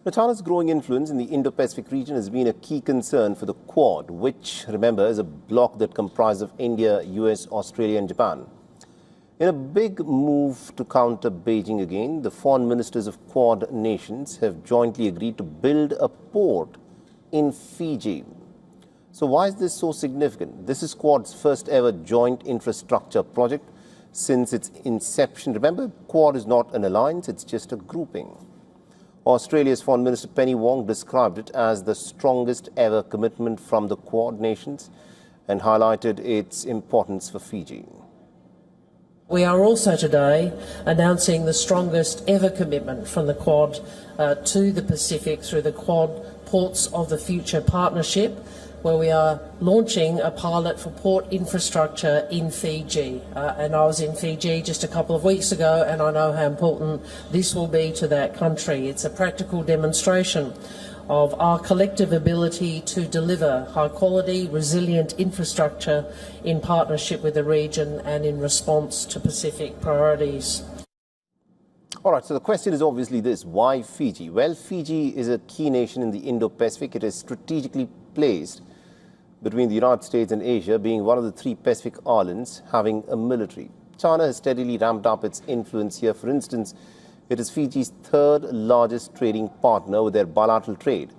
Now, China's growing influence in the Indo-Pacific region has been a key concern for the Quad, which, remember, is a bloc that comprises of India, US, Australia and Japan. In a big move to counter Beijing again, the foreign ministers of Quad nations have jointly agreed to build a port in Fiji. So why is this so significant? This is Quad's first ever joint infrastructure project since its inception. Remember, Quad is not an alliance, it's just a grouping. Australia's Foreign Minister Penny Wong described it as the strongest ever commitment from the Quad nations and highlighted its importance for Fiji. We are also today announcing the strongest ever commitment from the Quad to the Pacific through the Quad Ports of the Future partnership, where we are launching a pilot for port infrastructure in Fiji. And I was in Fiji just a couple of weeks ago, and I know how important this will be to that country. It's a practical demonstration of our collective ability to deliver high-quality, resilient infrastructure in partnership with the region and in response to Pacific priorities. All right, so the question is obviously this: why Fiji? Well, Fiji is a key nation in the Indo-Pacific. It is strategically placed between the United States and Asia, being one of the three Pacific islands having a military. China has steadily ramped up its influence here. For instance, it is Fiji's third largest trading partner, with their bilateral trade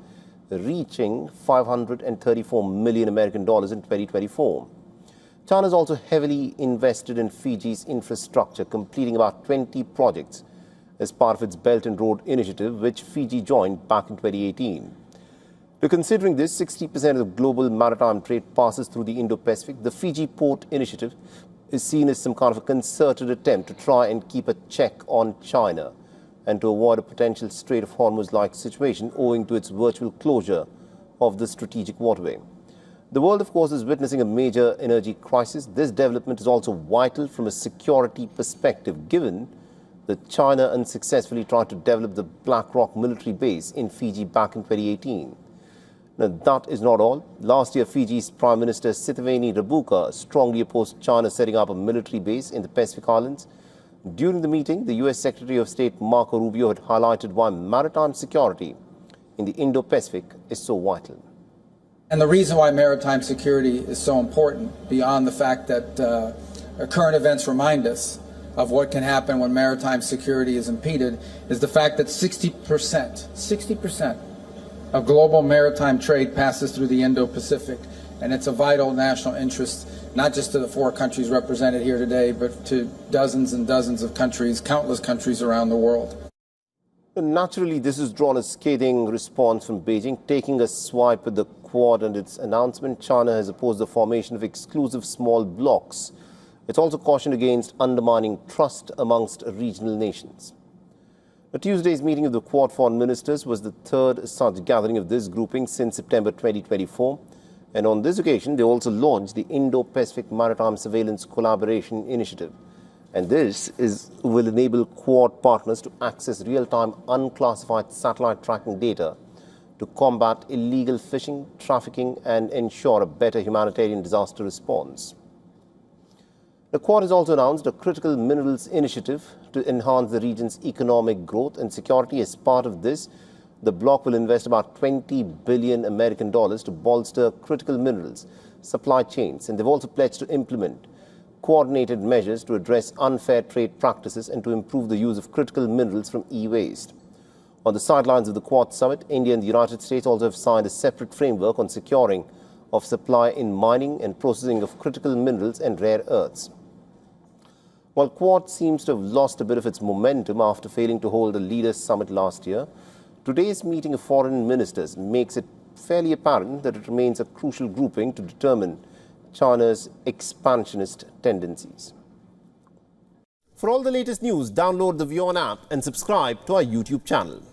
reaching $534 million in 2024. China is also heavily invested in Fiji's infrastructure, completing about 20 projects as part of its Belt and Road Initiative, which Fiji joined back in 2018. Now, considering this, 60% of global maritime trade passes through the Indo-Pacific. The Fiji Port Initiative is seen as some kind of a concerted attempt to try and keep a check on China and to avoid a potential Strait of Hormuz-like situation owing to its virtual closure of the strategic waterway. The world, of course, is witnessing a major energy crisis. This development is also vital from a security perspective, given that China unsuccessfully tried to develop the Black Rock military base in Fiji back in 2018. Now, that is not all. Last year, Fiji's Prime Minister Sitiveni Rabuka strongly opposed China setting up a military base in the Pacific Islands. During the meeting, the US Secretary of State Marco Rubio had highlighted why maritime security in the Indo-Pacific is so vital. And the reason why maritime security is so important, beyond the fact that current events remind us of what can happen when maritime security is impeded, is the fact that 60% of global maritime trade passes through the Indo-Pacific, and it's a vital national interest, not just to the four countries represented here today, but to dozens and dozens of countries, countless countries around the world. Naturally, this has drawn a scathing response from Beijing, taking a swipe at the Quad and its announcement. China has opposed the formation of exclusive small blocs. It's also cautioned against undermining trust amongst regional nations. Tuesday's meeting of the Quad foreign ministers was the third such gathering of this grouping since September 2024. And on this occasion, they also launched the Indo-Pacific Maritime Surveillance Collaboration Initiative. And this will enable Quad partners to access real-time unclassified satellite tracking data to combat illegal fishing, trafficking, and ensure a better humanitarian disaster response. The Quad has also announced a critical minerals initiative to enhance the region's economic growth and security. As part of this, the bloc will invest about $20 billion to bolster critical minerals supply chains, and they've also pledged to implement coordinated measures to address unfair trade practices and to improve the use of critical minerals from e-waste. On the sidelines of the Quad summit, India and the United States also have signed a separate framework on securing of supply in mining and processing of critical minerals and rare earths. While Quad seems to have lost a bit of its momentum after failing to hold a leaders' summit last year, today's meeting of foreign ministers makes it fairly apparent that it remains a crucial grouping to determine China's expansionist tendencies. For all the latest news, download the WION app and subscribe to our YouTube channel.